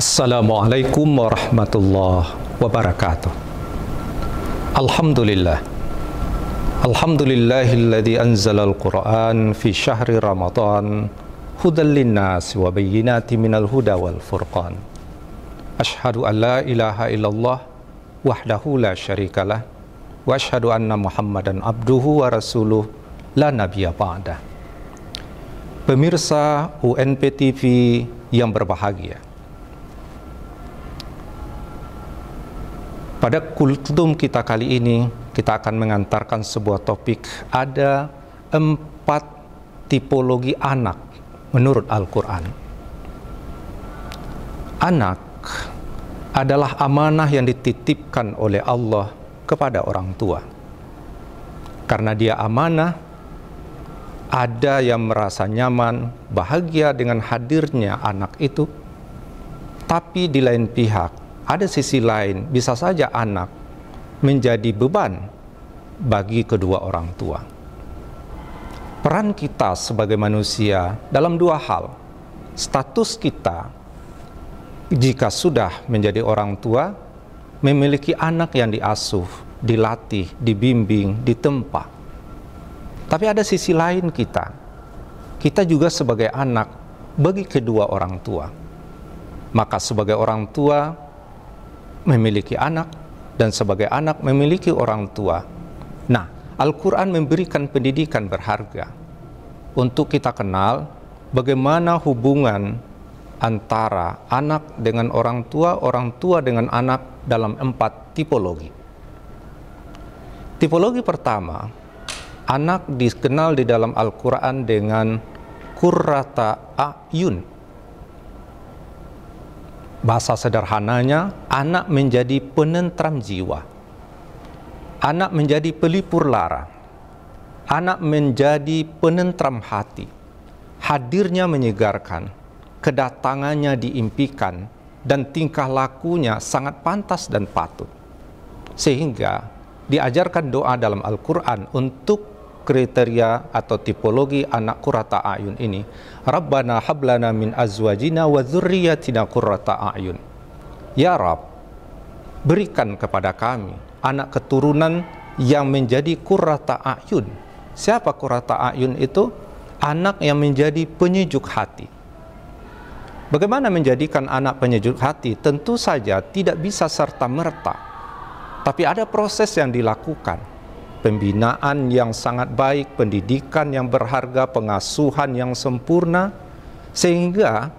Assalamualaikum warahmatullahi wabarakatuh. Alhamdulillah. Alhamdulillahilladzi anzalal Qur'an fi syahri Ramadan hudal linnas wa bayyinatin minal huda wal furqan. Asyhadu an la ilaha illallah wahdahu la syarikalah wa asyhadu anna Muhammadan abduhu wa rasuluh la nabiyya ba'dah. Pemirsa UNP TV yang berbahagia, pada kultum kita kali ini, kita akan mengantarkan sebuah topik. Ada 4 tipologi anak menurut Al-Quran. Anak adalah amanah yang dititipkan oleh Allah kepada orang tua. Karena dia amanah, ada yang merasa nyaman, bahagia dengan hadirnya anak itu. Tapi di lain pihak, ada sisi lain, bisa saja anak menjadi beban bagi kedua orang tua. Peran kita sebagai manusia dalam 2 hal. Status kita jika sudah menjadi orang tua, memiliki anak yang diasuh, dilatih, dibimbing, ditempa. Tapi ada sisi lain kita juga sebagai anak bagi kedua orang tua. Maka sebagai orang tua memiliki anak, dan sebagai anak memiliki orang tua. Nah, Al-Quran memberikan pendidikan berharga untuk kita kenal bagaimana hubungan antara anak dengan orang tua dengan anak dalam 4 tipologi. Tipologi pertama, anak dikenal di dalam Al-Quran dengan qurrata a'yun. Bahasa sederhananya, anak menjadi penentram jiwa, anak menjadi pelipur lara, anak menjadi penentram hati. Hadirnya menyegarkan, kedatangannya diimpikan, dan tingkah lakunya sangat pantas dan patut. Sehingga diajarkan doa dalam Al-Quran untuk kriteria atau tipologi anak qurrata a'yun ini. Rabbana hablana min azwajina wa dzurriyyatina qurrata a'yun. Ya Rabb, berikan kepada kami anak keturunan yang menjadi qurrata a'yun. Siapa qurrata a'yun itu? Anak yang menjadi penyejuk hati. Bagaimana menjadikan anak penyejuk hati? Tentu saja tidak bisa serta-merta, tapi ada proses yang dilakukan. Pembinaan yang sangat baik, pendidikan yang berharga, pengasuhan yang sempurna, sehingga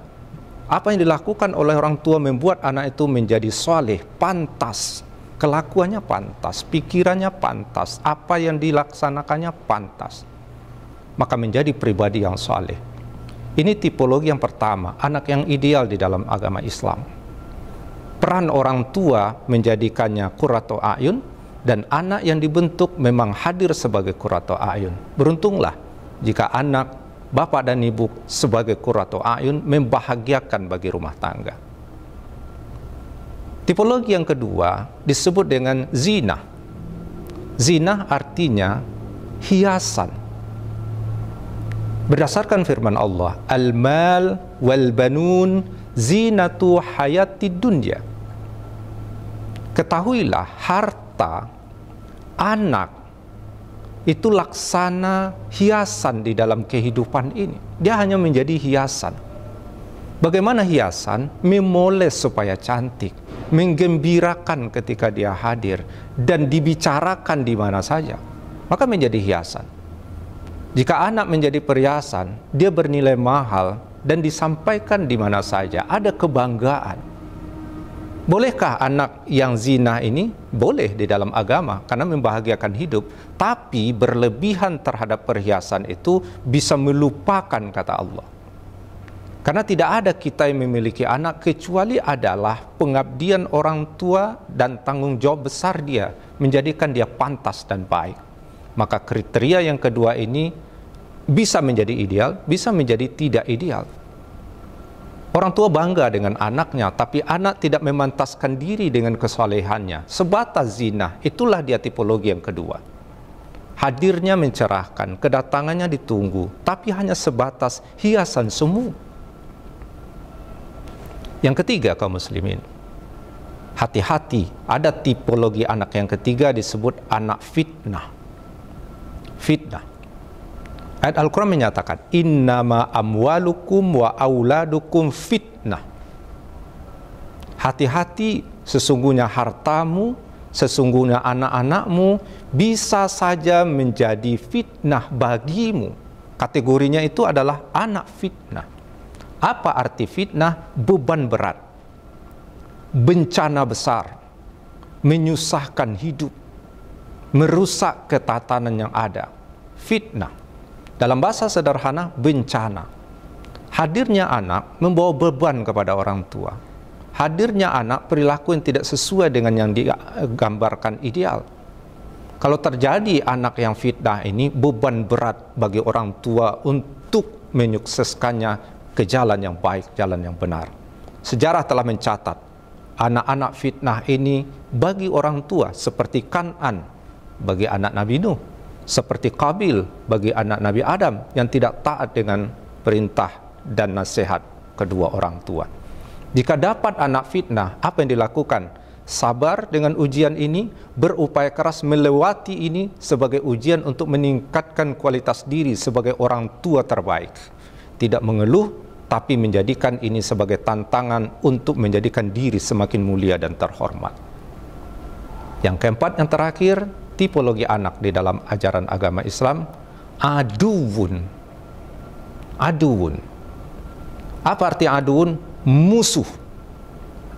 apa yang dilakukan oleh orang tua membuat anak itu menjadi saleh, pantas, kelakuannya pantas, pikirannya pantas, apa yang dilaksanakannya pantas, maka menjadi pribadi yang saleh. Ini tipologi yang pertama, anak yang ideal di dalam agama Islam. Peran orang tua menjadikannya qurratu a'yun, dan anak yang dibentuk memang hadir sebagai qurratu a'yun. Beruntunglah jika anak, bapak dan ibu sebagai qurratu a'yun membahagiakan bagi rumah tangga. Tipologi yang kedua disebut dengan zina. Zina artinya hiasan. Berdasarkan firman Allah, al-mal wal banun zinatu hayatid dunya. Ketahuilah, harta, anak itu laksana hiasan di dalam kehidupan ini. Dia hanya menjadi hiasan. Bagaimana hiasan? Memoles supaya cantik, menggembirakan ketika dia hadir, dan dibicarakan di mana saja, maka menjadi hiasan. Jika anak menjadi perhiasan, dia bernilai mahal dan disampaikan di mana saja, ada kebanggaan. Bolehkah anak yang zina ini? Boleh di dalam agama, karena membahagiakan hidup. Tapi berlebihan terhadap perhiasan itu bisa melupakan kata Allah. Karena tidak ada kita yang memiliki anak kecuali adalah pengabdian orang tua dan tanggung jawab besar dia, menjadikan dia pantas dan baik. Maka kriteria yang kedua ini bisa menjadi ideal, bisa menjadi tidak ideal. Orang tua bangga dengan anaknya, tapi anak tidak memantaskan diri dengan kesalehannya. Sebatas zina, itulah dia tipologi yang kedua. Hadirnya mencerahkan, kedatangannya ditunggu, tapi hanya sebatas hiasan semu. Yang ketiga, kaum muslimin, hati-hati, ada tipologi anak yang ketiga disebut anak fitnah. Fitnah. Ayat Al-Quran menyatakan, innama amwalukum wa auladukum fitnah. Hati-hati, sesungguhnya hartamu, sesungguhnya anak-anakmu bisa saja menjadi fitnah bagimu. Kategorinya itu adalah anak fitnah. Apa arti fitnah? Beban berat, bencana besar, menyusahkan hidup, merusak ketatanan yang ada. Fitnah. Dalam bahasa sederhana, bencana. Hadirnya anak membawa beban kepada orang tua. Hadirnya anak perilaku yang tidak sesuai dengan yang digambarkan ideal. Kalau terjadi anak yang fitnah ini, beban berat bagi orang tua untuk menyukseskannya ke jalan yang baik, jalan yang benar. Sejarah telah mencatat, anak-anak fitnah ini bagi orang tua seperti Kan'an bagi anak Nabi Nuh, seperti Qabil bagi anak Nabi Adam yang tidak taat dengan perintah dan nasihat kedua orang tua. Jika dapat anak fitnah, apa yang dilakukan? Sabar dengan ujian ini, berupaya keras melewati ini sebagai ujian untuk meningkatkan kualitas diri sebagai orang tua terbaik. Tidak mengeluh, tapi menjadikan ini sebagai tantangan untuk menjadikan diri semakin mulia dan terhormat. Yang keempat, yang terakhir, tipologi anak di dalam ajaran agama Islam, aduwun. Aduwun. Apa arti aduwun? Musuh.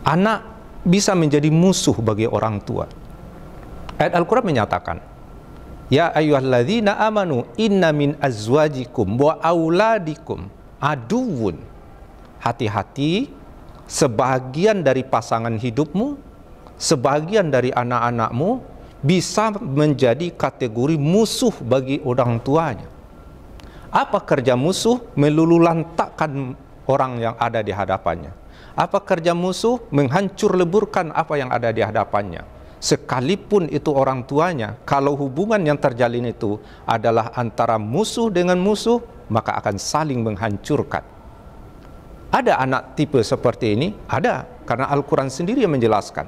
Anak bisa menjadi musuh bagi orang tua. Ayat Al-Quran menyatakan, ya ayyuhalladzina amanu inna min azwajikum wa auladikum aduwun. Hati-hati, sebagian dari pasangan hidupmu, sebagian dari anak-anakmu bisa menjadi kategori musuh bagi orang tuanya. Apa kerja musuh? Melululantakkan orang yang ada di hadapannya. Apa kerja musuh? Menghancur leburkan apa yang ada di hadapannya. Sekalipun itu orang tuanya, kalau hubungan yang terjalin itu adalah antara musuh dengan musuh, maka akan saling menghancurkan. Ada anak tipe seperti ini? Ada, karena Al-Quran sendiri yang menjelaskan.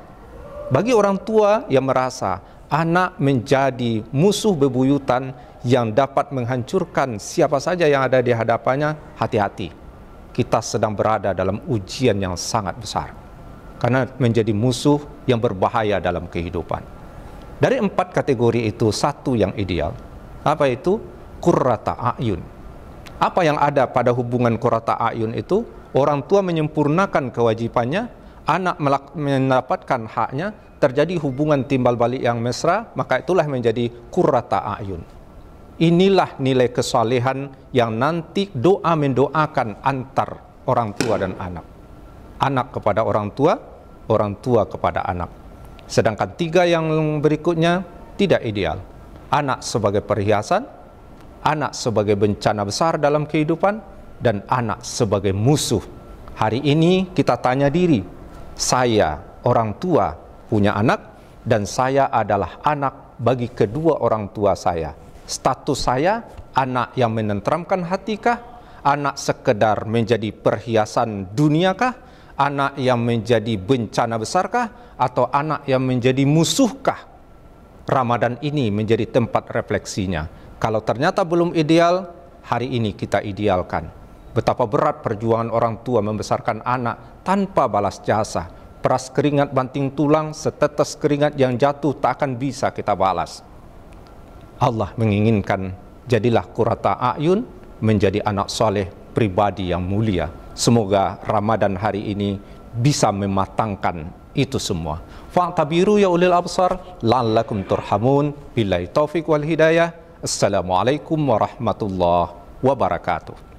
Bagi orang tua yang merasa anak menjadi musuh bebuyutan yang dapat menghancurkan siapa saja yang ada di hadapannya, hati-hati. Kita sedang berada dalam ujian yang sangat besar. Karena menjadi musuh yang berbahaya dalam kehidupan. Dari 4 kategori itu, satu yang ideal. Apa itu? Qurrata a'yun. Apa yang ada pada hubungan qurrata a'yun itu? Orang tua menyempurnakan kewajibannya, anak mendapatkan haknya, terjadi hubungan timbal balik yang mesra, maka itulah menjadi qurrata a'yun. Inilah nilai kesalehan yang nanti doa mendoakan antar orang tua dan anak. Anak kepada orang tua kepada anak. Sedangkan 3 yang berikutnya tidak ideal. Anak sebagai perhiasan, anak sebagai bencana besar dalam kehidupan, dan anak sebagai musuh. Hari ini kita tanya diri, saya orang tua punya anak, dan saya adalah anak bagi kedua orang tua saya. Status saya, anak yang menenteramkan hatikah? Anak sekedar menjadi perhiasan duniakah? Anak yang menjadi bencana besarkah? Atau anak yang menjadi musuhkah? Ramadan ini menjadi tempat refleksinya. Kalau ternyata belum ideal, hari ini kita idealkan. Betapa berat perjuangan orang tua membesarkan anak tanpa balas jasa. Peras keringat banting tulang, setetes keringat yang jatuh tak akan bisa kita balas. Allah menginginkan jadilah qurrata a'yun, menjadi anak soleh, pribadi yang mulia. Semoga Ramadan hari ini bisa mematangkan itu semua. Fa'tabiru ya ulil absar la'allakum turhamun. Billahi taufiq wal hidayah. Assalamualaikum warahmatullahi wabarakatuh.